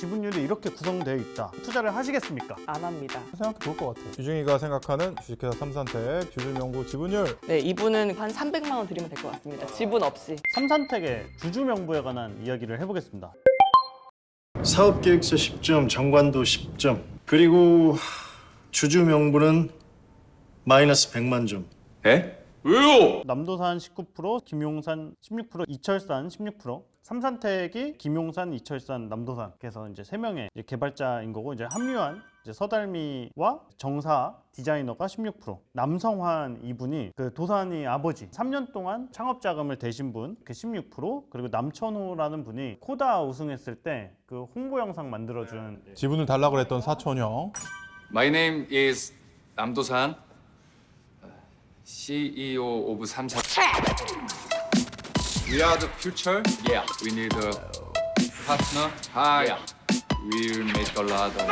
지분율이 이렇게 구성되어 있다. 투자를 하시겠습니까? 안 합니다. 생각해 볼 것 같아요. 주중이가 생각하는 주식회사 삼산텍 주주명부 지분율. 네, 이분은 한 300만 원 드리면 될 것 같습니다. 지분 없이. 삼산텍의 주주 명부에 관한 이야기를 해보겠습니다. 사업계획서 10점, 정관도 10점, 그리고 주주 명부는 마이너스 100만 점. 에? 왜요? 남도산 19%, 김용산 16%, 이철산 16%. 삼산텍이 김용산, 이철산, 남도산. 그래서 이제 세 명의 이제 개발자인 거고 이제 합류한 이제 서달미와 정사 디자이너가 16%. 남성환 이분이 그 도산이 아버지 3년 동안 창업 자금을 대신 분 그 16%. 그리고 남천호라는 분이 코다 우승했을 때 그 홍보 영상 만들어준 지분을 달라고 그랬던 사촌형. My name is 남도산, CEO of 삼산. We are the future. Yeah. We need a partner. Hi. Yeah. We'll make a lot of.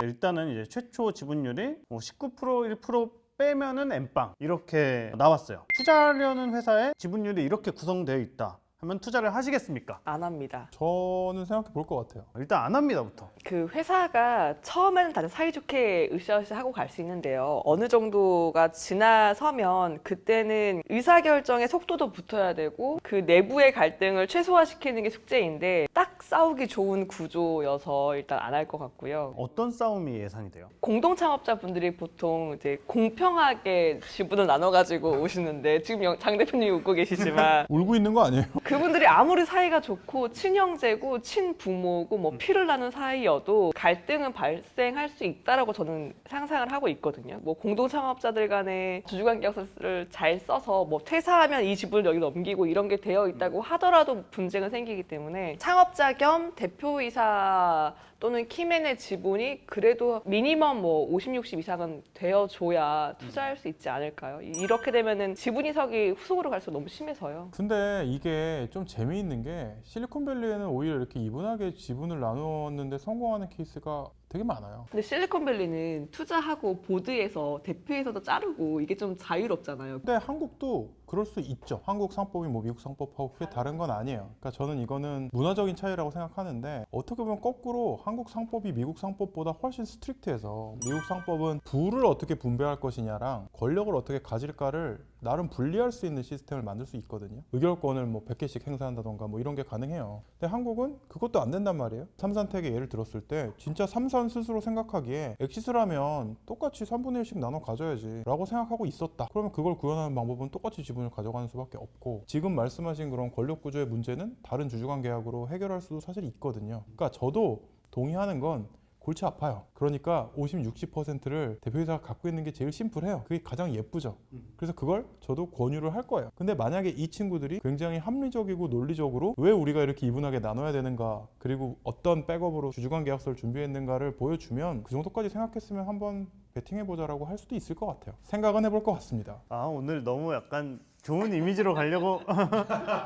일단은 이제 최초 지분율이 19% 1% 빼면은 엠빵 이렇게 나왔어요. 투자하려는 회사의 지분율이 이렇게 구성되어 있다 하면 투자를 하시겠습니까? 안 합니다. 저는 생각해 볼 것 같아요. 일단 안 합니다부터. 그 회사가 처음에는 다들 사이좋게 으쌰으쌰 하고 갈 수 있는데요. 어느 정도가 지나서면 그때는 의사결정의 속도도 붙어야 되고 그 내부의 갈등을 최소화시키는 게 숙제인데 딱 싸우기 좋은 구조여서 일단 안 할 것 같고요. 어떤 싸움이 예상이 돼요? 공동 창업자분들이 보통 이제 공평하게 지분을 나눠가지고 오시는데 지금 장 대표님이 웃고 계시지만 울고 있는 거 아니에요? 그분들이 아무리 사이가 좋고 친형제고 친부모고 뭐 피를 나눈 사이여도 갈등은 발생할 수 있다라고 저는 상상을 하고 있거든요. 뭐 공동 창업자들 간에 주주관계약서를 잘 써서 뭐 퇴사하면 이 지분을 여기 넘기고 이런 게 되어 있다고 하더라도 분쟁은 생기기 때문에 창업자 겸 대표이사 또는 키맨의 지분이 그래도 미니멈 뭐 50, 60 이상은 되어줘야 투자할 수 있지 않을까요? 이렇게 되면은 지분 이석이 후속으로 갈수록 너무 심해서요. 근데 이게 좀 재미있는 게 실리콘밸리에는 오히려 이렇게 이분하게 지분을 나누었는데 성공하는 케이스가 되게 많아요. 근데 실리콘밸리는 투자하고 보드에서 대표에서도 자르고 이게 좀 자유롭잖아요. 근데 한국도 그럴 수 있죠. 한국 상법이 뭐 미국 상법하고 크게 다른 건 아니에요. 그러니까 저는 이거는 문화적인 차이라고 생각하는데 어떻게 보면 거꾸로 한국 상법이 미국 상법보다 훨씬 스트릭트해서 미국 상법은 부를 어떻게 분배할 것이냐랑 권력을 어떻게 가질까를 나름 분리할 수 있는 시스템을 만들 수 있거든요. 의결권을 뭐 100개씩 행사한다던가 뭐 이런 게 가능해요. 근데 한국은 그것도 안 된단 말이에요. 삼산텍의 예를 들었을 때 진짜 삼산 스스로 생각하기에 엑시스를 하면 똑같이 3분의 1씩 나눠 가져야지 라고 생각하고 있었다. 그러면 그걸 구현하는 방법은 똑같이 지분을 가져가는 수밖에 없고 지금 말씀하신 그런 권력 구조의 문제는 다른 주주관 계약으로 해결할 수도 사실 있거든요. 그러니까 저도 동의하는 건 골치 아파요. 그러니까 50, 60%를 대표이사가 갖고 있는 게 제일 심플해요. 그게 가장 예쁘죠. 그래서 그걸 저도 권유를 할 거예요. 근데 만약에 이 친구들이 굉장히 합리적이고 논리적으로 왜 우리가 이렇게 이분하게 나눠야 되는가 그리고 어떤 백업으로 주주관 계약서를 준비했는가를 보여주면 그 정도까지 생각했으면 한번 베팅해보자라고 할 수도 있을 것 같아요. 생각은 해볼 것 같습니다. 아 오늘 너무 약간 좋은 이미지로 가려고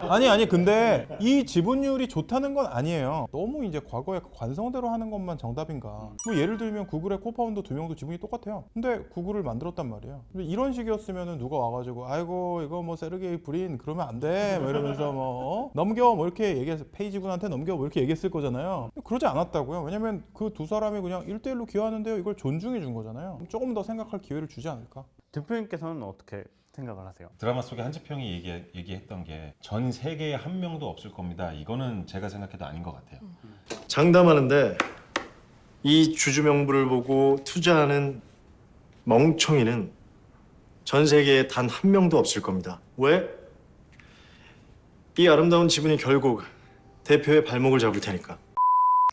아니 근데 이 지분율이 좋다는 건 아니에요. 너무 이제 과거에 관성대로 하는 것만 정답인가. 뭐 예를 들면 구글의 코파운더 2명도 지분이 똑같아요. 근데 구글을 만들었단 말이에요. 근데 이런 식이었으면 누가 와가지고 아이고 이거 뭐 세르게이 브린 그러면 안 돼 뭐 이러면서 뭐 넘겨 뭐 이렇게 얘기해서 페이지군한테 넘겨 뭐 이렇게 얘기했을 거잖아요. 그러지 않았다고요. 왜냐면 그 두 사람이 그냥 1대1로 기여하는데요. 이걸 존중해 준 거잖아요. 조금 더 생각할 기회를 주지 않을까. 대표님께서는 어떻게 생각을 하세요? 드라마 속에 한지평이 얘기했던 게 전 세계에 한 명도 없을 겁니다. 이거는 제가 생각해도 아닌 것 같아요. 장담하는데 이 주주 명부를 보고 투자하는 멍청이는 전 세계에 단 한 명도 없을 겁니다. 왜? 이 아름다운 지분이 결국 대표의 발목을 잡을 테니까.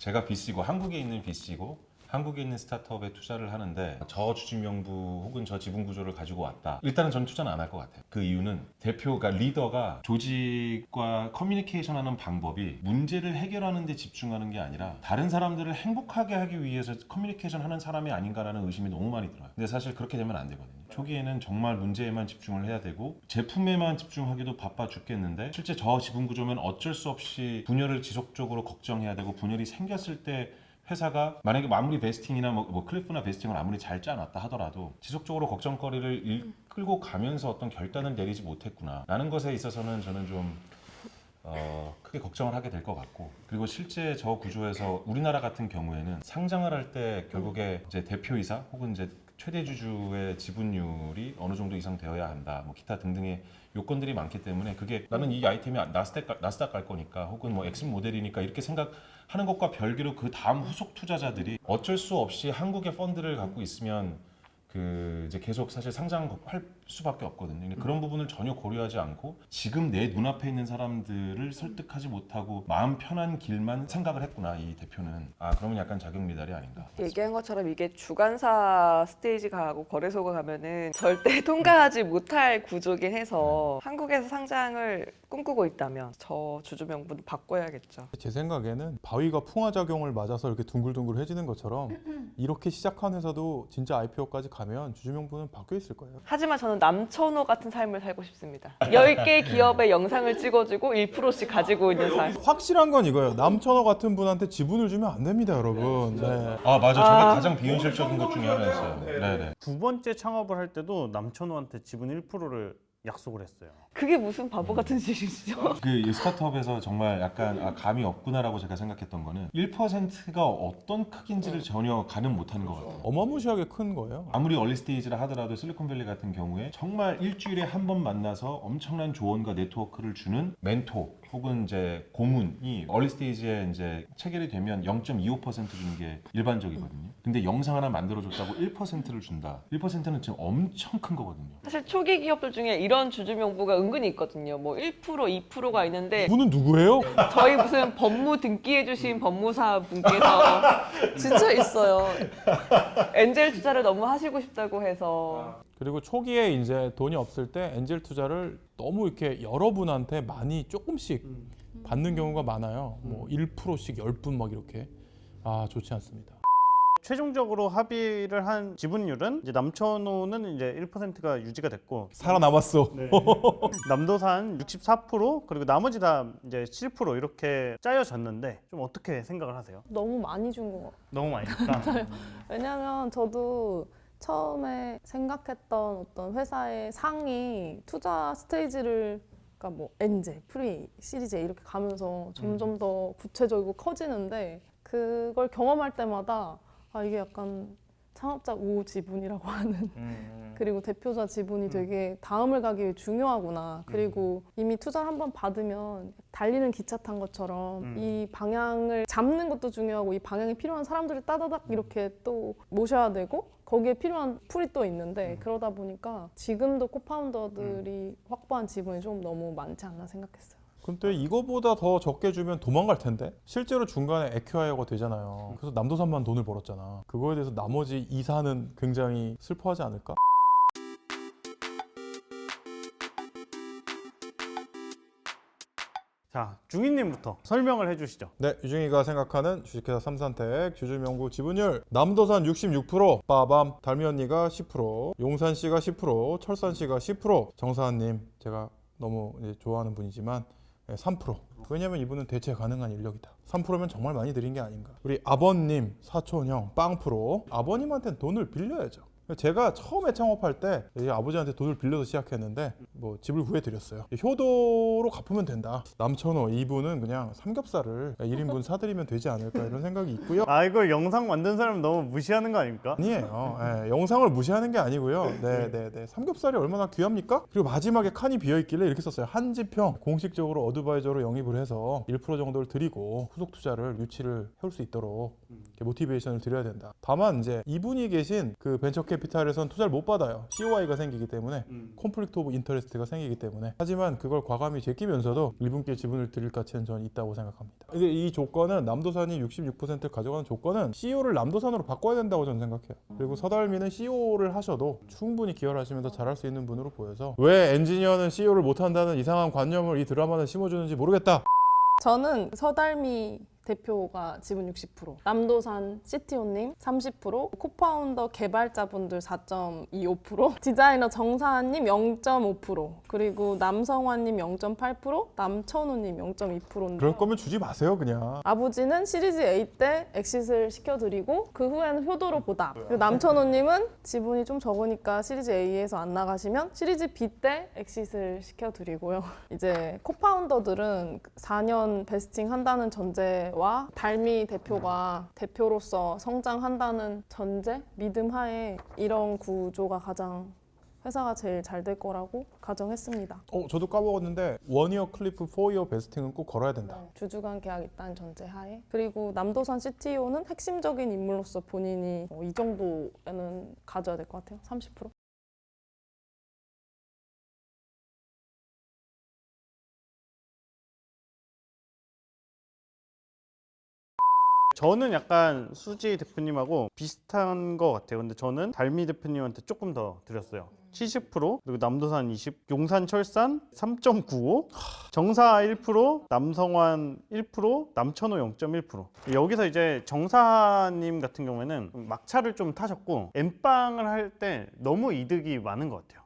제가 VC고 한국에 있는 VC고 한국에 있는 스타트업에 투자를 하는데 저 주주명부 혹은 저 지분 구조를 가지고 왔다. 일단은 전 투자는 안 할 것 같아요. 그 이유는 대표가 리더가 조직과 커뮤니케이션하는 방법이 문제를 해결하는 데 집중하는 게 아니라 다른 사람들을 행복하게 하기 위해서 커뮤니케이션 하는 사람이 아닌가라는 의심이 너무 많이 들어요. 근데 사실 그렇게 되면 안 되거든요. 초기에는 정말 문제에만 집중을 해야 되고 제품에만 집중하기도 바빠 죽겠는데 실제 저 지분 구조면 어쩔 수 없이 분열을 지속적으로 걱정해야 되고 분열이 생겼을 때 회사가 만약에 아무리 베스팅이나 뭐 클리프나 베스팅을 아무리 잘 짜놨다 하더라도 지속적으로 걱정거리를 이끌고 가면서 어떤 결단을 내리지 못했구나 라는 것에 있어서는 저는 좀 크게 걱정을 하게 될 것 같고, 그리고 실제 저 구조에서 우리나라 같은 경우에는 상장을 할 때 결국에 이제 대표이사 혹은 이제 최대 주주의 지분율이 어느 정도 이상 되어야 한다, 뭐 기타 등등의 요건들이 많기 때문에, 그게 나는 이 아이템이 나스닥 갈 거니까 혹은 뭐 엑슨 모델이니까 이렇게 생각하는 것과 별개로 그 다음 후속 투자자들이 어쩔 수 없이 한국의 펀드를 갖고 있으면 그 이제 계속 사실 상장할 수밖에 없거든요. 근데 그런 부분을 전혀 고려하지 않고 지금 내 눈앞에 있는 사람들을 설득하지 못하고 마음 편한 길만 생각을 했구나, 이 대표는. 아, 그러면 약간 자격 미달이 아닌가. 얘기한 것처럼 이게 주관사 스테이지 가고 거래소가 가면은 절대 통과하지 못할 구조긴 해서 한국에서 상장을 꿈꾸고 있다면 저 주주 명부는 바꿔야겠죠. 제 생각에는 바위가 풍화작용을 맞아서 이렇게 둥글둥글해지는 것처럼 이렇게 시작한 회사도 진짜 IPO까지 가면 주주 명부는 바뀌어 있을 거예요. 하지만 저는 남천호 같은 삶을 살고 싶습니다. 10개 기업의 영상을 찍어주고 1%씩 가지고 있는 삶. 확실한 건 이거예요. 남천호 같은 분한테 지분을 주면 안 됩니다, 여러분. 네. 아, 맞아. 저게 가장 비현실적인 것 중에 하나였어요. 네네. 두 번째 창업을 할 때도 남천호한테 지분 1%를 약속을 했어요. 그게 무슨 바보 같은 짓이죠? 그 스타트업에서 정말 약간 감이 없구나라고 제가 생각했던 거는 1%가 어떤 크기인지를 전혀 가늠 못하는 것 같아요. 어마무시하게 큰 거예요. 아무리 얼리 스테이지라 하더라도 실리콘밸리 같은 경우에 정말 일주일에 한 번 만나서 엄청난 조언과 네트워크를 주는 멘토 혹은 이제 고문이 얼리 스테이지에 이제 체결이 되면 0.25% 주는 게 일반적이거든요. 근데 영상 하나 만들어줬다고 1%를 준다. 1%는 지금 엄청 큰 거거든요. 사실 초기 기업들 중에 이런 주주 명부가 은근히 있거든요. 뭐 1%, 2%가 있는데 분은 누구예요? 저희 무슨 법무 등기해주신 법무사 분께서 진짜 있어요. 엔젤 투자를 너무 하시고 싶다고 해서. 그리고 초기에 이제 돈이 없을 때 엔젤 투자를 너무 이렇게 여러분한테 많이 조금씩 받는 경우가 많아요. 뭐 1%씩 10분 막 이렇게. 아, 좋지 않습니다. 최종적으로 합의를 한 지분율은 이제 남천호는 이제 1%가 유지가 됐고 살아남았어. 남도산 64% 그리고 나머지 다 이제 7% 이렇게 짜여졌는데 좀 어떻게 생각을 하세요? 너무 많이 준 것 같아요. 너무 많이 줬다. 왜냐면 저도 처음에 생각했던 어떤 회사의 상이 투자 스테이지를 그러니까 뭐 엔젤, 프리, 시리즈 A 이렇게 가면서 점점 더 구체적이고 커지는데 그걸 경험할 때마다 아 이게 약간 창업자 우호 지분이라고 하는 그리고 대표자 지분이 되게 다음을 가기 위해 중요하구나. 그리고 이미 투자를 한번 받으면 달리는 기차 탄 것처럼 이 방향을 잡는 것도 중요하고 이 방향이 필요한 사람들을 따다닥 이렇게 또 모셔야 되고 거기에 필요한 풀이 또 있는데 그러다 보니까 지금도 코파운더들이 확보한 지분이 좀 너무 많지 않나 생각했어요. 근데 이거보다 더 적게 주면 도망갈 텐데 실제로 중간에 에큐아이어가 되잖아요. 그래서 남도산만 돈을 벌었잖아. 그거에 대해서 나머지 이사는 굉장히 슬퍼하지 않을까? 자, 중희님부터 설명을 해주시죠. 네, 유중이가 생각하는 주식회사 삼산텍 주주명부 지분율 남도산 66%, 빠밤, 달미 언니가 10%, 용산씨가 10%, 철산씨가 10%, 정사한님 제가 너무 이제 좋아하는 분이지만 3%. 왜냐면 이분은 대체 가능한 인력이다. 3%면 정말 많이 드린 게 아닌가. 우리 아버님, 사촌형, 빵프로. 아버님한테는 돈을 빌려야죠. 제가 처음에 창업할 때 아버지한테 돈을 빌려서 시작했는데 뭐 집을 구해드렸어요. 효도로 갚으면 된다. 남천호 이분은 그냥 삼겹살을 1인분 사드리면 되지 않을까 이런 생각이 있고요. 아, 이거 영상 만든 사람 너무 무시하는 거 아닙니까? 아니에요. 영상을 무시하는 게 아니고요. 네. 삼겹살이 얼마나 귀합니까? 그리고 마지막에 칸이 비어있길래 이렇게 썼어요. 한지평 공식적으로 어드바이저로 영입을 해서 1% 정도를 드리고 후속 투자를 유치를 해올 수 있도록 이렇게 모티베이션을 드려야 된다. 다만 이제 이분이 계신 그 벤처 캐피탈에선 투자를 못 받아요. COI가 생기기 때문에 콘플릭트 오브 인터레스트가 생기기 때문에. 하지만 그걸 과감히 제끼면서도 이분께 지분을 드릴 가치는 저는 있다고 생각합니다. 근데 이 조건은 남도산이 66%를 가져가는 조건은 CEO를 남도산으로 바꿔야 된다고 저는 생각해요. 그리고 서달미는 CEO를 하셔도 충분히 기여를 하시면서 잘할 수 있는 분으로 보여서 왜 엔지니어는 CEO를 못한다는 이상한 관념을 이 드라마는 심어주는지 모르겠다. 저는 서달미 대표가 지분 60%, 남도산 CTO님 30%, 코파운더 개발자분들 4.25%, 디자이너 정사한님 0.5%, 그리고 남성환님 0.8%, 남천우님 0.2%인데 그럴 거면 주지 마세요 그냥. 아버지는 시리즈 A 때 엑싯을 시켜드리고 그 후에는 효도로 보답. 그리고 남천호님은 지분이 좀 적으니까 시리즈 A에서 안 나가시면 시리즈 B 때 엑싯을 시켜드리고요. 이제 코파운더들은 4년 베스팅 한다는 전제와 달미 대표가 대표로서 성장한다는 전제, 믿음 하에 이런 구조가 가장 회사가 제일 잘 될 거라고 가정했습니다. 저도 까먹었는데 원이어 클리프 4이어 베스팅은 꼭 걸어야 된다. 주주간 계약 있다는 전제 하에. 그리고 남도산 CTO는 핵심적인 인물로서 본인이 이 정도에는 가져야 될 것 같아요. 30%. 저는 약간 수지 대표님하고 비슷한 것 같아요. 근데 저는 달미 대표님한테 조금 더 드렸어요. 70%, 그리고 남도산 20, 용산철산 3.95, 정사 1%, 남성환 1%, 남천호 0.1%. 여기서 이제 정사님 같은 경우에는 막차를 좀 타셨고 엠빵을 할 때 너무 이득이 많은 것 같아요.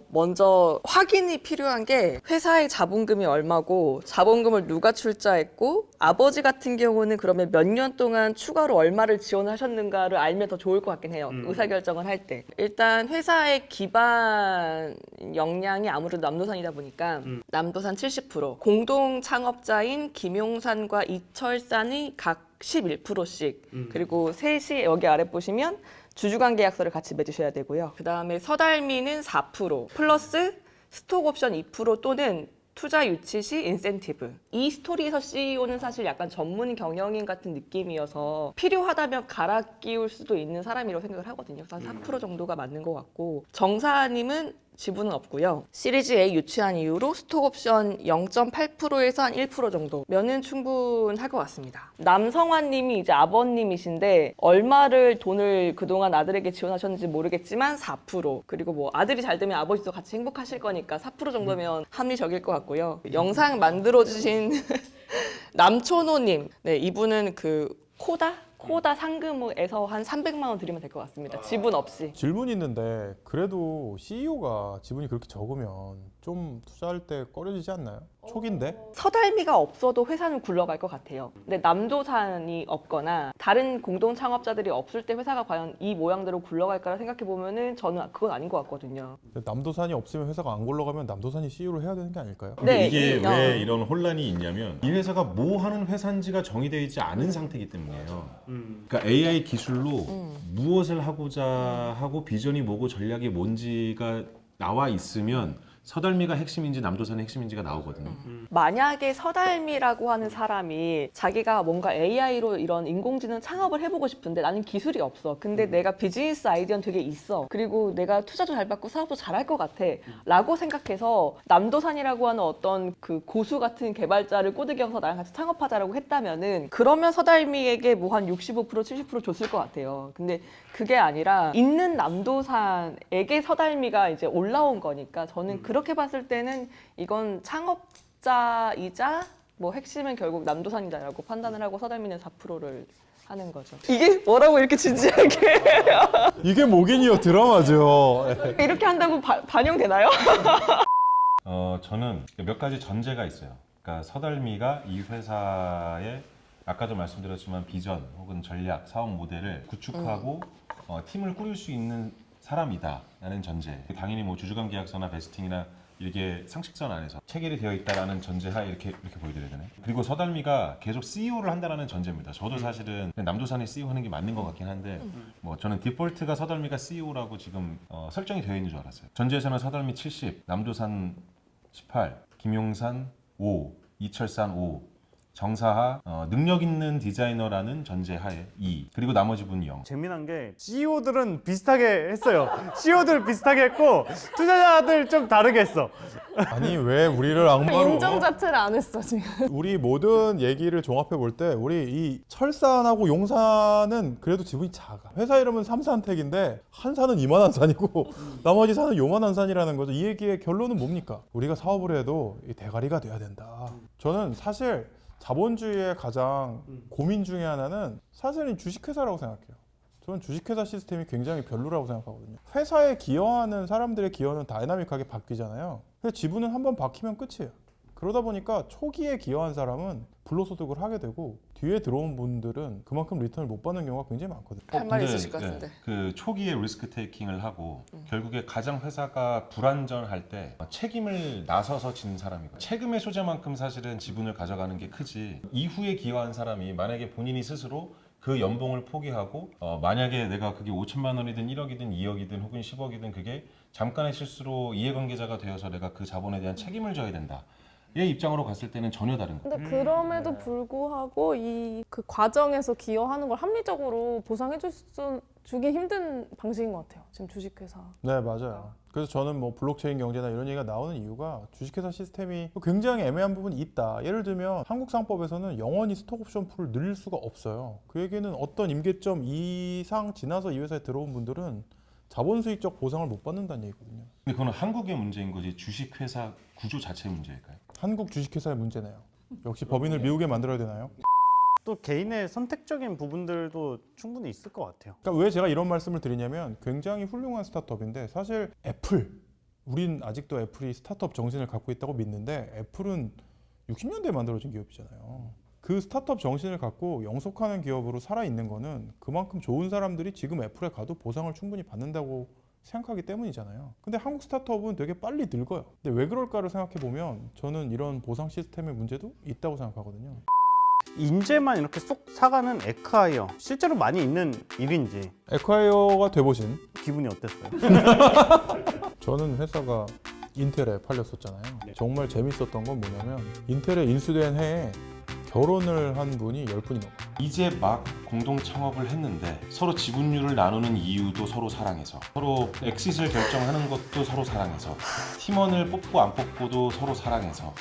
먼저 확인이 필요한 게 회사의 자본금이 얼마고 자본금을 누가 출자했고 아버지 같은 경우는 그러면 몇 년 동안 추가로 얼마를 지원하셨는가를 알면 더 좋을 것 같긴 해요. 의사결정을 할 때. 일단 회사의 기반 역량이 아무래도 남도산이다 보니까 남도산 70%, 공동 창업자인 김용산과 이철산이 각 11%씩 그리고 셋이 여기 아래 보시면 주주관 계약서를 같이 맺으셔야 되고요. 그 다음에 서달미는 4% 플러스 스톡옵션 2% 또는 투자 유치 시 인센티브. 이 스토리에서 CEO는 사실 약간 전문 경영인 같은 느낌이어서 필요하다면 갈아 끼울 수도 있는 사람이라고 생각을 하거든요. 그래서 한 4% 정도가 맞는 것 같고 정사님은 지분은 없고요. 시리즈 A 유치한 이후로 스톡옵션 0.8%에서 한 1% 정도면은 충분할 것 같습니다. 남성환님이 이제 아버님이신데 얼마를 돈을 그동안 아들에게 지원하셨는지 모르겠지만 4% 그리고 뭐 아들이 잘 되면 아버지도 같이 행복하실 거니까 4% 정도면 합리적일 것 같고요. 영상 만들어주신 남천호님, 네 이분은 그 코다 상금에서 한 300만 원 드리면 될 것 같습니다. 지분 없이. 질문이 있는데 그래도 CEO가 지분이 그렇게 적으면 좀 투자할 때 꺼려지지 않나요? 초기인데? 서달미가 없어도 회사는 굴러갈 것 같아요. 근데 남도산이 없거나 다른 공동 창업자들이 없을 때 회사가 과연 이 모양대로 굴러갈까를 생각해 보면은 저는 그건 아닌 것 같거든요. 남도산이 없으면 회사가 안 굴러가면 남도산이 CEO를 해야 되는 게 아닐까요? 근데 네, 이게 이- 왜 이런 혼란이 있냐면 이 회사가 뭐 하는 회사인지가 정의되어 있지 않은 상태이기 때문이에요. 그러니까 AI 기술로 무엇을 하고자 하고 비전이 뭐고 전략이 뭔지가 나와 있으면 서달미가 핵심인지 남도산이 핵심인지가 나오거든요. 만약에 서달미라고 하는 사람이 자기가 뭔가 AI로 이런 인공지능 창업을 해보고 싶은데 나는 기술이 없어. 근데 내가 비즈니스 아이디어는 되게 있어. 그리고 내가 투자도 잘 받고 사업도 잘할 것 같아. 라고 생각해서 남도산이라고 하는 어떤 그 고수 같은 개발자를 꼬드겨서 나랑 같이 창업하자라고 했다면은 그러면 서달미에게 뭐 한 65% 70% 줬을 것 같아요. 근데 그게 아니라 있는 남도산에게 서달미가 이제 올라온 거니까 저는 그렇게 봤을 때는 이건 창업자이자 뭐 핵심은 결국 남도산이다라고 판단을 하고 서달미는 4%를 하는 거죠. 이게 뭐라고 이렇게 진지하게 이게 뭐긴이요 드라마죠. 이렇게 한다고 반영되나요? 저는 몇 가지 전제가 있어요. 그러니까 서달미가 이 회사의 아까도 말씀드렸지만 비전 혹은 전략, 사업 모델을 구축하고 팀을 꾸릴 수 있는 사람이다라는 전제. 당연히 뭐 주주관 계약서나 베스팅이나 이게 상식선 안에서 체결이 되어 있다라는 전제하에 이렇게 보여드려야 되네. 그리고 서달미가 계속 CEO를 한다라는 전제입니다. 저도 사실은 남도산이 CEO 하는 게 맞는 것 같긴 한데 뭐 저는 디폴트가 서달미가 CEO라고 지금 설정이 되어 있는 줄 알았어요. 전제에서는 서달미 70, 남도산 18, 김용산 5, 이철산 5, 정사하 능력 있는 디자이너라는 전제하에 2, 그리고 나머지 분이 0. 재미난 게 CEO들은 비슷하게 했어요. CEO들 비슷하게 했고 투자자들 좀 다르게 했어. 아니 왜 우리를 악마로 인정 자체를 안 했어 지금. 우리 모든 얘기를 종합해 볼 때 우리 이 철산하고 용산은 그래도 지분이 작아. 회사 이름은 삼산텍인데 한 산은 이만한 산이고 나머지 산은 요만한 산이라는 거죠. 이 얘기의 결론은 뭡니까? 우리가 사업을 해도 이 대가리가 돼야 된다. 저는 사실 자본주의의 가장 고민 중에 하나는 사실은 주식회사라고 생각해요. 저는 주식회사 시스템이 굉장히 별로라고 생각하거든요. 회사에 기여하는 사람들의 기여는 다이나믹하게 바뀌잖아요. 근데 지분은 한번 박히면 끝이에요. 그러다 보니까 초기에 기여한 사람은 불로소득을 하게 되고 뒤에 들어온 분들은 그만큼 리턴을 못 받는 경우가 굉장히 많거든요. 할 말 근데, 있으실 것 같은데. 그 초기에 리스크 테이킹을 하고 결국에 가장 회사가 불안전할 때 책임을 나서서 지는 사람이고 책임의 소재만큼 사실은 지분을 가져가는 게 크지 이후에 기여한 사람이 만약에 본인이 스스로 그 연봉을 포기하고 만약에 내가 그게 5천만 원이든 1억이든 2억이든 혹은 10억이든 그게 잠깐의 실수로 이해관계자가 되어서 내가 그 자본에 대한 책임을 져야 된다. 얘 입장으로 갔을 때는 전혀 다른 거예요. 근데 그럼에도 불구하고 이 그 과정에서 기여하는 걸 합리적으로 보상해 주긴 힘든 방식인 것 같아요. 지금 주식회사. 네, 맞아요. 그래서 저는 뭐 블록체인 경제나 이런 얘기가 나오는 이유가 주식회사 시스템이 굉장히 애매한 부분이 있다. 예를 들면 한국상법에서는 영원히 스톡옵션 풀을 늘릴 수가 없어요. 그 얘기는 어떤 임계점 이상 지나서 이 회사에 들어온 분들은 자본 수익적 보상을 못 받는다는 얘기거든요. 근데 그건 한국의 문제인 거지 주식회사 구조 자체의 문제일까요? 한국 주식회사의 문제네요. 역시 법인을 미국에 만들어야 되나요? 또 개인의 선택적인 부분들도 충분히 있을 것 같아요. 그러니까 왜 제가 이런 말씀을 드리냐면 굉장히 훌륭한 스타트업인데 사실 애플, 우린 아직도 애플이 스타트업 정신을 갖고 있다고 믿는데 애플은 60년대에 만들어진 기업이잖아요. 그 스타트업 정신을 갖고 영속하는 기업으로 살아있는 거는 그만큼 좋은 사람들이 지금 애플에 가도 보상을 충분히 받는다고 생각하기 때문이잖아요. 근데 한국 스타트업은 되게 빨리 늙어요. 근데 왜 그럴까를 생각해 보면 저는 이런 보상 시스템의 문제도 있다고 생각하거든요. 인재만 이렇게 쏙 사가는 에크하이어 실제로 많이 있는 일인지 에콰이어가 돼보신 기분이 어땠어요? 저는 회사가 인텔에 팔렸었잖아요. 정말 재밌었던 건 뭐냐면 인텔에 인수된 해에 결혼을 한 분이 10분이 넘어요. 이제 막 공동 창업을 했는데 서로 지분율을 나누는 이유도 서로 사랑해서 서로 엑싯을 결정하는 것도 서로 사랑해서 팀원을 뽑고 안 뽑고도 서로 사랑해서